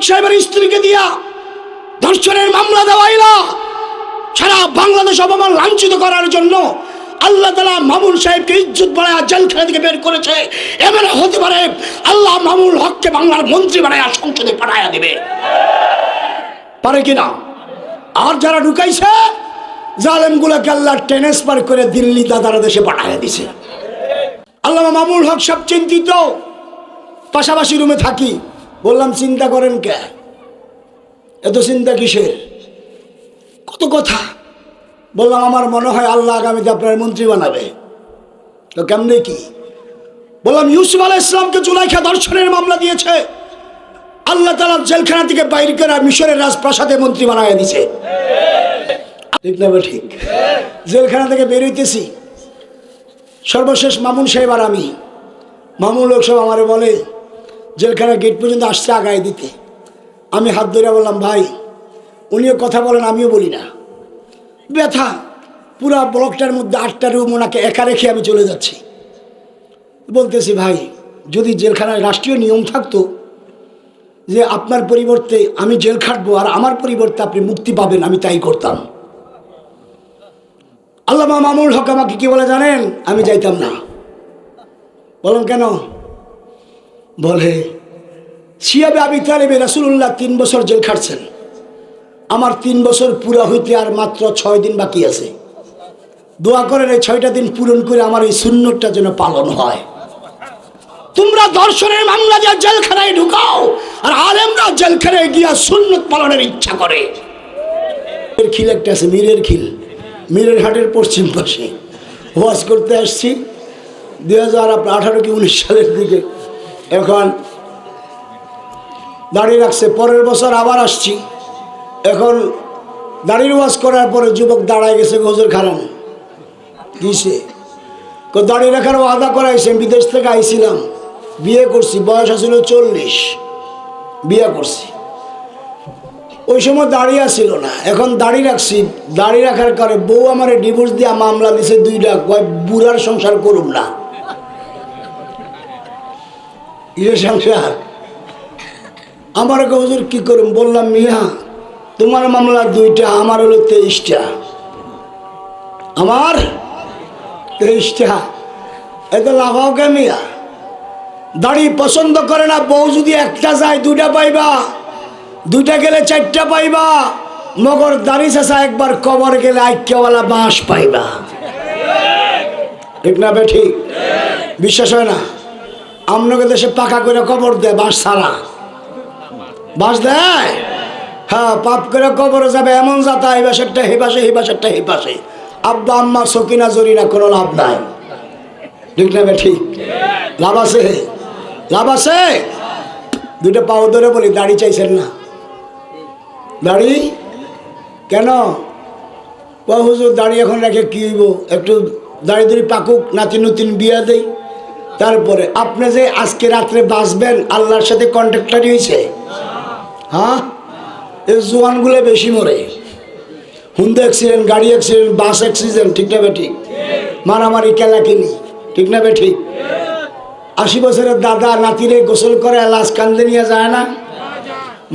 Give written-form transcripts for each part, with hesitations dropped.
সাহেবের স্ত্রীকে দিয়া ধর্ষণের মামলা দেওয়াইলা সারা বাংলাদেশ অপমান লাঞ্ছিত করার জন্য আল্লাহ তাআলা মামুন সাহেবকে ইজ্জত বাড়ায়া জেলখানা থেকে বের করেছে। এমন হতে পারে আল্লাহ মামুনুল হককে বাংলার মন্ত্রী বানায়া সংসদে পাঠায়া দিবে, পারে কিনা? আর যারা ঢুকাইছে জালেমগুলোকে আল্লাহ ট্রান্সফার করে দিল্লি দাদারা দেশে পাঠায়া দিছে। আল্লামা মামুনুল হক সব চিন্তিত, পাশাপাশি রুমে থাকি। বললাম চিন্তা করেন কে, এত চিন্তা কিসের? কত কথা। বললাম আমার মনে হয় আল্লাহ আগামীতে আপনার মন্ত্রী বানাবে। তো কেমনে কি? বললাম ইউসুফ আলাইহিস সালামকে জুলাইখা ধর্ষণের মামলা দিয়েছে, আল্লাহ তাআলা জেলখানা থেকে বাইরে করে মিশরের রাজপ্রাসাদে মন্ত্রী বানায় দিছে। ঠিক না? ঠিক। জেলখানা থেকে বের হইতেছি, সর্বশেষ মামুন সাহেব আর আমি, মামুন লোক সব আমারে বলে জেলখানার গেট পর্যন্ত আসছে আগায় দিতে। আমি হাত ধরে বললাম ভাই, উনিও কথা বলেন আমিও বলি না, ব্যথা। পুরা ব্লকটার মধ্যে 8টা রুম ওনাকে একা রেখে আমি চলে যাচ্ছি। বলতেছি ভাই, যদি জেলখানায় রাষ্ট্রীয় নিয়ম থাকতো যে আপনার পরিবর্তে আমি জেল খাটবো আর আমার পরিবর্তে আপনি মুক্তি পাবেন, আমি তাই করতাম। আল্লামা মামুনুল হক আমাকে কি বলে জানেন? আমি যাইতাম না। বললাম কেন? বলে শিয়াবে আবি তালেবে রাসূলুল্লাহ 3 বছর জেল খাটছেন, আমার 3 বছর পুরা হইতে আর মাত্র 6 দিন বাকি আছে। দোয়া করেন এই 6টা দিন পূরণ করে আমার এই সুন্নতটা যেন পালন হয়। তোমরা ধর্ষণের মামলা দিয়ে জেলখানায় ঢুকাও আর আলেমরা জেলখানায় গিয়া সুন্নত পালনের ইচ্ছা করে। খিল একটা আছে, মীরের খিল, মীরের হাটের পশ্চিম পাশে। ওয়াজ করতে আসছি 2018 কি 19 সালের দিকে। এখন দাঁড়িয়ে রাখছে, পরের বছর আবার আসছি। এখন দাঁড়িয়ে ওয়াজ করার পরে যুবক দাঁড়ায় গেছে, হুজুর খারান দিছে, দাঁড়িয়ে রাখার ওয়াদা করাইছে। বিদেশ থেকে আইছিলাম, বিয়ে করছি, বয়স ছিল 40, বিয়ে করছি। ওই সময় দাঁড়িয়ে ছিল না, এখন দাঁড়িয়ে রাখছি। দাঁড়িয়ে রাখার কারণে বউ আমার ডিভোর্স দিয়া মামলা দিছে 2টা, কয় বুড়ার সংসার করুম না। ইয়ে সংসার আমার হুজুর কি করুম? বললাম মিয়া তোমার মামলা 2টা, আমার হলো 23টা, আমার 23টা। এত লাভাও কে মিয়া? দাড়ি পছন্দ করে না, বউ যদি একটা যায় 2টা পাইবা, 2টা গেলে 4টা পাইবা। মগর দাড়ি চাষা একবার কবর গেলে আইক্যওয়ালা বাঁশ পাইবা। ঠিক না বে? ঠিক। বিশ্বাস হয় না? আপনাকে দেশে পাকা করে কবর দেয়, বাঁশ ছাড়া। বাঁশ দেয়, হ্যাঁ, পাপ করে কবরে যাবে এমন যাতা, এই বাসেরটা হে পাশে, এই বাসেরটা হে পাশে। আব্বা আম্মা সকিনা জরিনা, কোনো লাভ নাই। ঠিক না বে? ঠিক। লাভ আছে? লাভ আছে। 2টা পাও ধরে বলি, দাড়ি চাইছেন না? দাড়ি কেন? হুজুর দাড়ি এখন রেখে কি হইব, একটু দাড়ি দাড়ি পাকুক, নাতি নতুন বিয়া দেই। তারপরে আপনি যে আজকে রাত্রে বাঁচবেন, আল্লাহর সাথে কন্ট্রাক্টারি হয়েছে? হ্যাঁ, এই জোয়ানগুলো বেশি মরে। হুন্ডা অ্যাক্সিডেন্ট, গাড়ি অ্যাক্সিডেন্ট, বাস অ্যাক্সিডেন্ট। ঠিক না বে? ঠিক। মারামারি কেলাকিনি। ঠিক না বে? ঠিক। 80 বছরের দাদা নাতিরে গোসল করে লাশ কান্দে নিয়ে যায় না?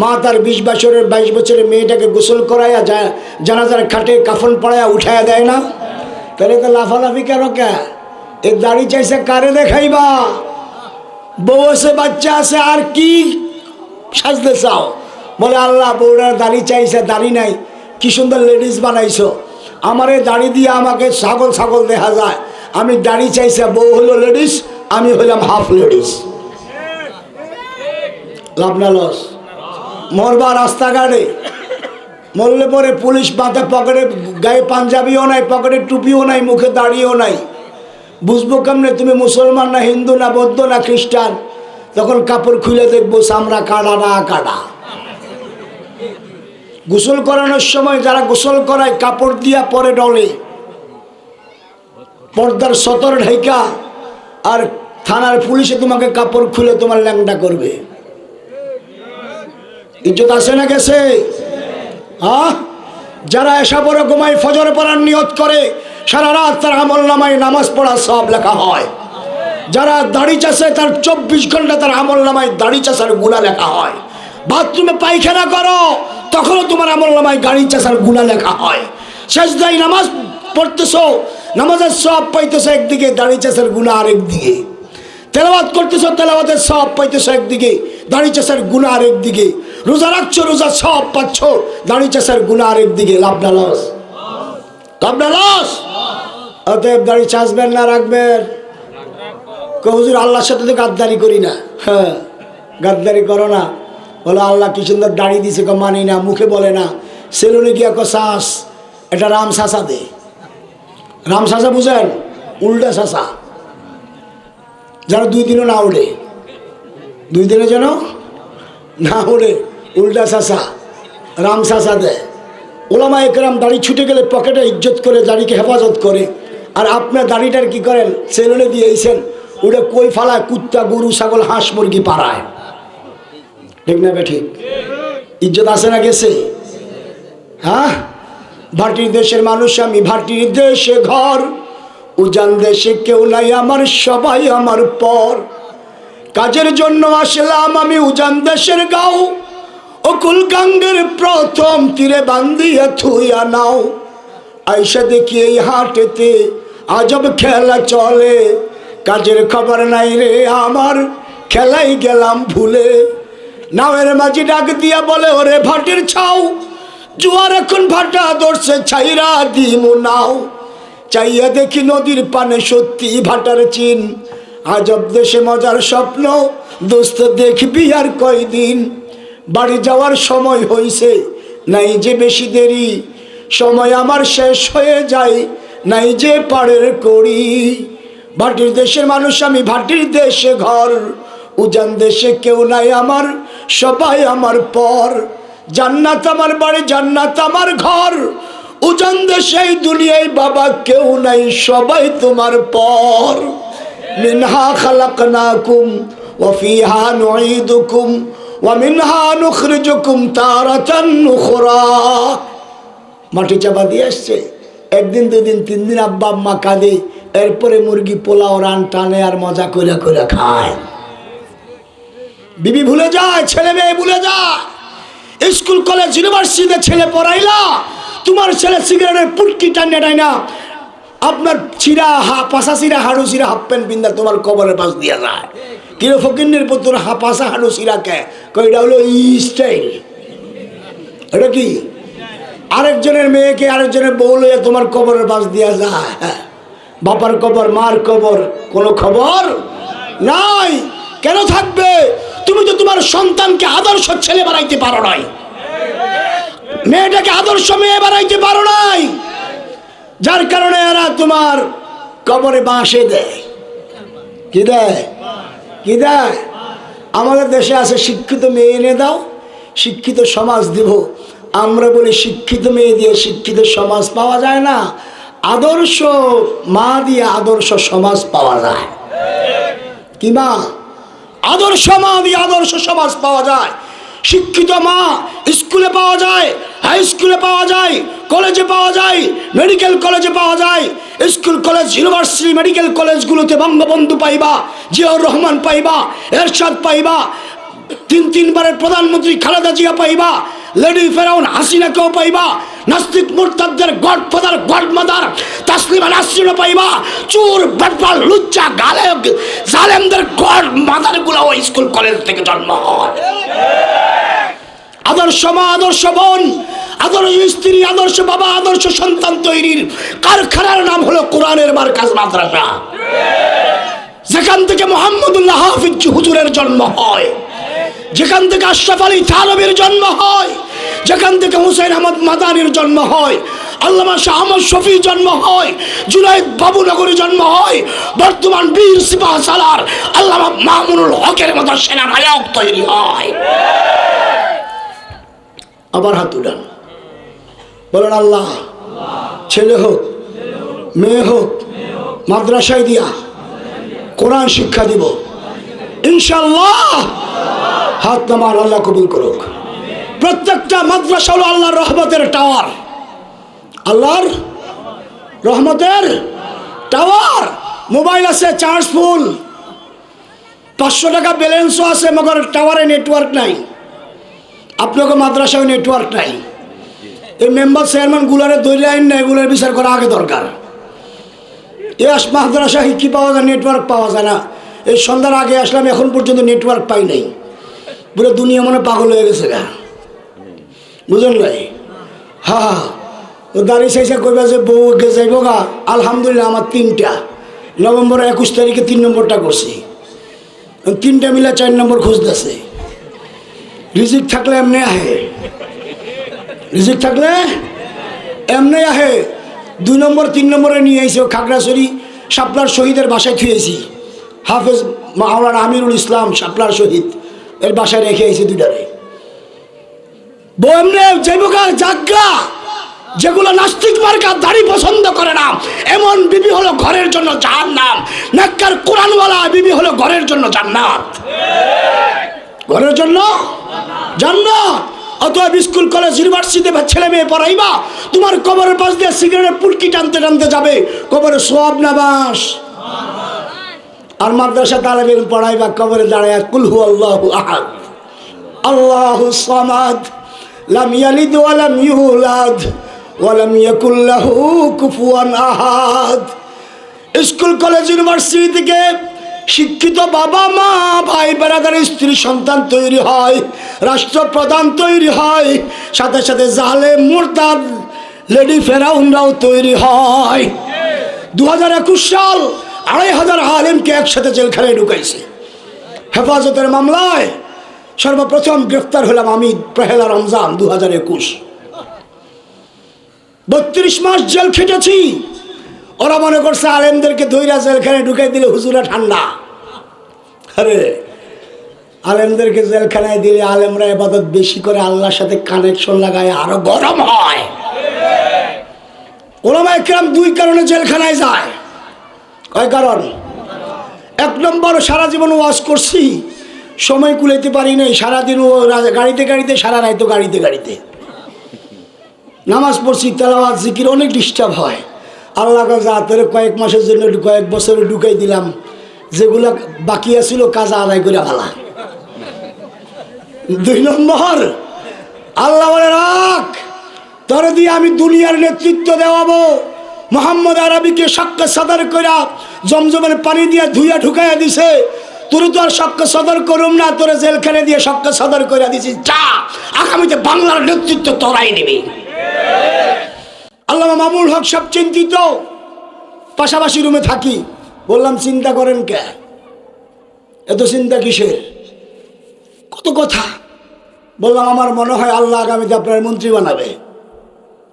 মা তার 22 বছরের মেয়েটাকে গোসল করাইয়া যায়, জানাজার খাটে কাফন পড়াইয়া উঠাইয়া দেয় না? তাহলে তো লাফালাফি কেন? কে এ দাড়ি চাইছে কারে দেখাইবা? বউ আছে, বাচ্চা আছে, আর কি সাজতে চাও? বলে আল্লাহ বউটার দাড়ি চাইছে, দাড়ি নাই, কি সুন্দর লেডিস বানাইছো। আমার এই দাড়ি দিয়ে আমাকে ছাগল ছাগল দেখা যায়। আমি দাড়ি চাইছে, বউ হলো লেডিস, আমি হইলাম হাফ লেডিস। লাভ না লস? মরবা রাস্তাঘাটে, মরলে পরে পুলিশ বাঁধে, পকেটে গায়ে পাঞ্জাবিও নাই, পকেটে টুপিও নাই, মুখে দাড়িও নাই। বুঝবো কেমনে তুমি মুসলমান না হিন্দু না বৌদ্ধ না খ্রিস্টান? তখন কাপড় খুলে দেখবো চামড়া কাটা না কাটা। গোসল করানোর সময় যারা গোসল করায় কাপড় দিয়া পরে ডলে, পর্দার সতর ঢাইকা, আর থানার পুলিশে তোমাকে কাপড় খুলে তোমার ল্যাংটা করবে। ইজ্জত আছে না গেছে? হ্যাঁ, যারা এসা পরে ঘুমায়, ফজর পড়ার নিয়ত করে, সারা রাত তার আমলনামায় নামাজ পড়া সব লেখা হয়। যারা দাড়ি চাষে, তার 24 ঘন্টা তার আমলনামায় দাড়ি চাষার গুনাহ লেখা হয়। বাথরুমে পায়খানা করো, তখনও তোমার আমলনামায় গাড়ি চাষার গুনাহ লেখা হয়। সেজদায় নামাজ পড়তেছো, নামাজের সওয়াব পাইতেছো একদিকে, দাড়ি চাষার গুনাহ আরেক দিকে। তেলাওয়াত করতেছো, তেলাওয়াতের সওয়াব পাইতেছো একদিকে, দাড়ি চাষার গুনাহ আরেক দিকে। রোজা রাখছো, রোজার সওয়াব পাচ্ছ, দাড়ি চাষার গুনাহ আরেক দিকে। লাভ না লস? লাভ না লস? অতএব দাড়ি চাষবেন না রাখবেন? হুজুর আল্লাহর সাথে তো গাদ্দারি করি না। হ্যাঁ, গাদ্দারি করো না। বলো আল্লাহ কি সুন্দর দাড়ি দিছে, মানি না, মুখে বলে না, সেলুনে গিয়া শ্বাস, এটা রাম শাসা দে। রাম শাসা বুঝেন? উল্টা শাসা, যেন 2 দিনও না ওড়ে, 2 দিনে যেন না ওড়ে, উল্টা শাসা, রাম শাসা দেয়। ওলামা একরাম দাড়ি ছুটে গেলে পকেটে ইজ্জত করে, দাড়িকে হেফাজত করে। আর আপনার দাড়িটার কি করেন? সেলুনে দিয়েছেন, ওটা কই ফালায়? কুত্তা, গরু, ছাগল, হাঁস, মুরগি পাড়ায়। ঠিক না ঠিক? ইজ্জত আছে না গেছে? হ্যাঁ, ভাটির দেশের মানুষ আমি, ভাটির দেশে ঘর, উজান দেশে কেউ নাই আমার, সবাই আমার পর। কাজের জন্য আসলাম আমি উজান দেশের গাঁও, অকুল গাঙ্গের প্রথম তীরে বান্ধিয়া থুইয়া নাও। আইসা দেখি এই হাটেতে আজব খেলা চলে, কাজের খবর নাই রে আমার, খেলাই গেলাম ভুলে। নাওয়ের মাঝি ডাক দিয়া বলে ওরে ভাটির ছাও, জোয়ার এখন ভাটা ধরছে, ছাইরা দিমু নাও। চাইয়া দেখি নদীর পানে সত্যি ভাটার চিন, আজব দেশে মজার স্বপ্ন, দোস্ত দেখবি আর কয়দিন। বাড়ি যাওয়ার সময় হইছে, নাই যে বেশি দেরি, সময় আমার শেষ হয়ে যায়, নাই যে পাড়ের করি। ভাটির দেশের মানুষ আমি, ভাটির দেশে ঘর, উজান দেশে কেউ নাই আমার, সবাই আমার পর। জান্নাত আমার বাড়ি, জান্নাত আমার ঘর, উজান দেশে এই দুনিয়ায় বাবা কেউ নাই, সবাই তোমার পর। মিনহা খালাকনাকুম ওয়া ফিহা নুঈদুকুম ওয়া মিনহা নুখরিজুকুম তারাতান উখরা। মাটি চাপা দিয়ে আসছে, 1 দিন 2 দিন 3 দিন আব্বা আম্মা কাঁদে, এরপরে মুরগি পোলাও রান টানে আর মজা করে করে খায়। বিবি ভুলে যায়, ছেলে মেয়ে ভুলে যায়। স্কুল কলেজ ইউনিভার্সিটিতে ছেলে পড়াইলা, তোমার ছেলে সিগারেটের পুটকি টানে টাইনা আপনার চিরা পাশা চিরা হাড়ু চিরা হাফ প্যান্ট পিন্দা তোমার কবরের পাশ দিয়া যায়। কিরো ফকিন্নের পুত্র পাশা হাড়ু চিরা কে কইটা হলো স্টাইল। এটা কি? আরেকজনের মেয়েকে আরেকজনের বউ লইয়া তোমার কবরের পাশ দিয়া যায়। বাপার কবর, মার কবর, কোনো খবর নাই। কেন থাকবে? তুমি তো তোমার সন্তানকে আদর্শ ছেলে বানাইতে পারো নাই, মেয়েটাকে আদর্শ মেয়ে বানাইতে পারো নাই, যার কারণে এরা তোমার কবরে বাঁশে দেয়। কি দেয়? কি দেয়? আমাদের দেশে আছে শিক্ষিত মেয়ে এনে দাও, শিক্ষিত সমাজ দিব। আমরা বলি শিক্ষিত মেয়ে দিয়ে শিক্ষিত সমাজ পাওয়া যায় না, আদর্শ মা দিয়ে আদর্শ সমাজ পাওয়া যায়। কি মা? আদর্শ মা দিয়ে আদর্শ সমাজ পাওয়া যায়। শিক্ষিত মা স্কুলে পাওয়া যায়, হাই স্কুলে পাওয়া যায়, কলেজে পাওয়া যায়, মেডিকেল কলেজে পাওয়া যায়। স্কুল কলেজ ইউনিভার্সিটি মেডিকেল কলেজগুলোতে বঙ্গবন্ধু পাইবা, জিয়াউর রহমান পাইবা, এরশাদ পাইবা, 3 বারের প্রধানমন্ত্রী খালেদা জিয়া পাইবা, লেডি ফেরাউন হাসিনাকেও পাইবা, নাস্তিক মুরতাদদের গডফাদার গডমাদার তাসলিমা নাসরিনও পাইবা, চোর বাটপার লুচ্চা গালে জালেমদের গডমাদারগুলো ওই স্কুল কলেজ থেকে জন্ম হয়। আদর্শ মা, আদর্শ বোন, আদর্শ স্ত্রী, আদর্শ বাবা, আদর্শ সন্তান তৈরির কারখানার নাম হলো কোরআনের মার্কাজ মাদ্রাসা। যেখান থেকে মুহাম্মদুল্লাহ হাফিজ হুজুরের জন্ম হয়, যেখান থেকে আশরাফ আলী থানবীর জন্ম হয়, যেখান থেকে হুসাইন আহমদ মাদানির জন্ম হয়, আল্লামা শাহ আহমদ শফির জন্ম হয়, জুনায়েদ বাবুনগরী জন্ম হয়, বর্তমান বীর সিপাহ সালার আল্লামা মামুনুল হকের মতো সেনানায়ক তৈরি হয়। আবার হাত উঠান, বলেন আল্লাহ ছেলে হোক মেয়ে হোক মাদ্রাসায় দিয়া কোরআন শিক্ষা দিব ইনশাআল্লাহ। হাত নামান, আল্লাহ কবুল করুক। প্রত্যেকটা মাদ্রাসা হলো আল্লাহর রহমতের টাওয়ার, আল্লাহর রহমতের টাওয়ার। মোবাইল আছে চার্জ ফুল, 500 টাকা ব্যালেন্সও আছে, মগর টাওয়ারে নেটওয়ার্ক নাই। আপনাকে মাদ্রাসায় নেটওয়ার্ক নাই, এই মেম্বার চেয়ারম্যান গুলারে দৈর্য আইন না, এগুলোর বিচার করা আগে দরকার। এ মাদ্রাসায় কি পাওয়া যায়? নেটওয়ার্ক পাওয়া যায় না। এই সন্ধ্যার আগে আসলাম, এখন পর্যন্ত নেটওয়ার্ক পাই নাই। বলে দুনিয়া মনে পাগল হয়ে গেছে গা, বুঝলেন নাই? হ্যাঁ, ও দাঁড়িয়ে চাইছে কইবা যে বউ যাইব গা। আলহামদুলিল্লাহ আমার 3টা, নভেম্বর 21 তারিখে 3 নম্বরটা করছি, 3টা মিলে 4 নম্বর খুঁজতেছে। রিজিক থাকলে এমনি আহে, রিজিক থাকলে এমনি আহে। 2 নম্বর 3 নম্বরে নিয়ে আইসি ও খাগড়াছড়ি শাপলার শহীদের বাসায় থুয়েছি। হাফেজ মাওলানা আমিরুল ইসলাম শাপলার শহীদ এর বাসায় রেখে আইসি 2টারে। বউ এমনি যাইবগা জাগা, যেগুলো নাস্তিক মার্কা দাড়ি পছন্দ করে না, এমন বিবি হলো ঘরের জন্য জাহান্নাম। নেককার কোরআনওয়ালা বিবি হলো ঘরের জন্য জান্নাত, ঘরের জন্য জান্নাত। অতএব স্কুল কলেজ ইউনিভার্সিটিতে ছেলে মেয়ে পড়াইবা, তোমার কবরের পাশ দিয়ে সিগারেটের পুটকি টানতে টানতে যাবে, কবরে সওয়াব না বাস। আর মাদ্রাসা তালেব ইলম পড়াইবা, কবরে দাঁড়ায় কুল হু আল্লাহু আহাদ আল্লাহুস সামাদ লাম ইয়ালিদ ওয়া লাম ইউলাদ ওয়া লাম ইয়াকুল লাহু কুফুয়ান আহাদ। স্কুল কলেজ ইউনিভার্সিটি থেকে শিক্ষিত বাবা মা ভাই বেড়াদার স্ত্রী সন্তান তৈরি হয়, রাষ্ট্রপ্রধান তৈরি হয়, সাথে সাথে জালেম মুরতাদ লেডি ফেরাউনরাও তৈরি হয়। 2021 সাল 2500 আলেমকে একসাথে জেলখানায় ঢুকাইছে। হেফাজতের মামলায় সর্বপ্রথম গ্রেফতার হলাম আমি 1 রমজান 2021। 32 মাস জেল খেটেছি। ওরা মনে করছে আলেমদেরকে ধৈরা জেলখানায় ঢুকাই দিলে হুজুরা ঠান্ডা। আরে আলেমদেরকে জেলখানায় দিলে আলেমরা ইবাদত বেশি করে, আল্লাহর সাথে কানেকশন লাগায়, আরো গরম হয়। ওলামায়ে কেরাম 2 কারণে জেলখানায় যায়। কয় কারণ? 1 নম্বর, সারা জীবন ওয়াজ করছি, সময় কুলাইতে পারি নাই, সারাদিন গাড়িতে গাড়িতে, সারা রাত গাড়িতে গাড়িতে নামাজ পড়ছি, তেলাওয়াত জিকির, অনেক ডিস্টার্ব হয়। আল্লাহ তোর কয়েক মাসের জন্য কয়েক বছরে ঢুকাই দিলাম, যেগুলা বাকি আছিল কাজা আদায় করে ভালা। 2 নম্বর, আল্লাহ বলে রাখ, তোর দিয়ে আমি দুনিয়ার নেতৃত্ব দেওয়াবো। মোহাম্মদ আরবিকে সাক্ষ্য সদর কইরা জমজমের পানি দিয়ে ধুইয়া ঢুকাইয়া দিছে, তোর তো আর সাক্ষ্য সদর করুম না, তোর জেলখানে দিয়ে সাক্ষ্য সদর কইরা দিছি। যা, আগামীতে বাংলার নেতৃত্ব তোরাই নিবি। আল্লামা মামুনুল হক সব চিন্তিত, পাশাপাশি রুমে থাকি। বললাম চিন্তা করেন কে, এত চিন্তা কিসের? কত কথা। বললাম আমার মনে হয় আল্লাহ আগামীতে আপনার মন্ত্রী বানাবে।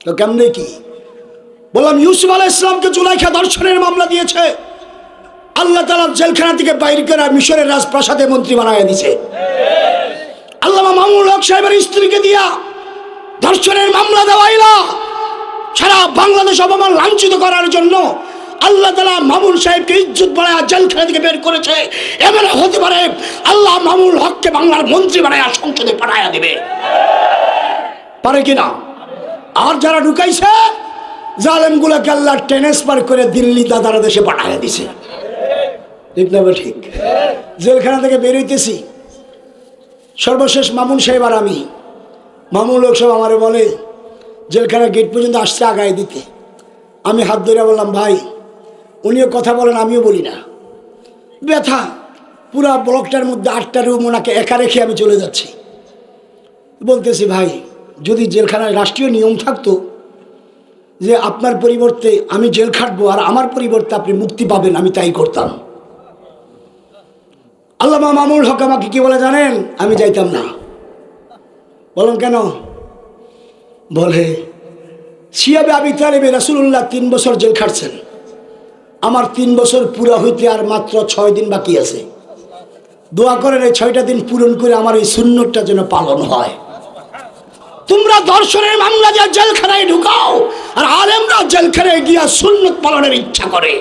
তো কেমনে কি? বললাম ইউসুফ আলাইহিস সালামকে জুলাইখা ধর্ষণের মামলা দিয়েছে, আল্লাহ তাআলা জেলখানা থেকে বাইরে করে মিশরের রাজপ্রাসাদে মন্ত্রী বানায় দিয়েছে। আল্লামা মামুনুল হক সাহেবের স্ত্রীকে দিয়া ধর্ষণের মামলা দেওয়াইলা, সারা বাংলাদেশ অপমান লাঞ্ছিত করার জন্য আল্লাহ তাআলা মামুন সাহেবকে ইজ্জত বাড়ায় জেলখানা থেকে বের করেছে। এমন হতে পারে আল্লাহ মামুনুল হককে বাংলার মন্ত্রী বানায় সংসদে পাঠাইয়া দিবে, পারে কিনা? আর যারা ঢুকাইছে জালেমগুলোকে আল্লাহ ট্রান্সফার করে দিল্লি দাদারা দেশে পাঠাইয়া দিছে। ঠিক না? ঠিক। জেলখানা থেকে বের হইতেছি, সর্বশেষ মামুন সাহেব আর আমি, মামুনুল হক সাহেব আমারে বলে জেলখানা গেট পর্যন্ত আসছে আগায় দিতে। আমি হাত ধরে বললাম ভাই, উনিও কথা বলেন আমিও বলি না, ব্যথা। পুরা ব্লকটার মধ্যে 8টা রুম ওনাকে একা রেখে আমি চলে যাচ্ছি। বলতেছি ভাই, যদি জেলখানায় রাষ্ট্রীয় নিয়ম থাকতো যে আপনার পরিবর্তে আমি জেল খাটবো আর আমার পরিবর্তে আপনি মুক্তি পাবেন, আমি তাই করতাম। আল্লামা মামুনুল হক আমাকে কি বলে জানেন? আমি যাইতাম না। বললাম কেন? বলে শিয়াবে আবি তালেবে রাসূলুল্লাহ 3 বছর জেল খাটছেন, আমার 3 বছর পুরা হইতে আর মাত্র 6 দিন বাকি আছে। দোয়া করেন এই 6টা দিন পূরণ করে আমার এই সুন্নতটা যেন পালন হয়। তোমরা ধর্ষণের মামলা দিয়ে জেলখানায় ঢুকাও, আর আলেমরা জেলখানায় গিয়া সুন্নত পালনের ইচ্ছা করে।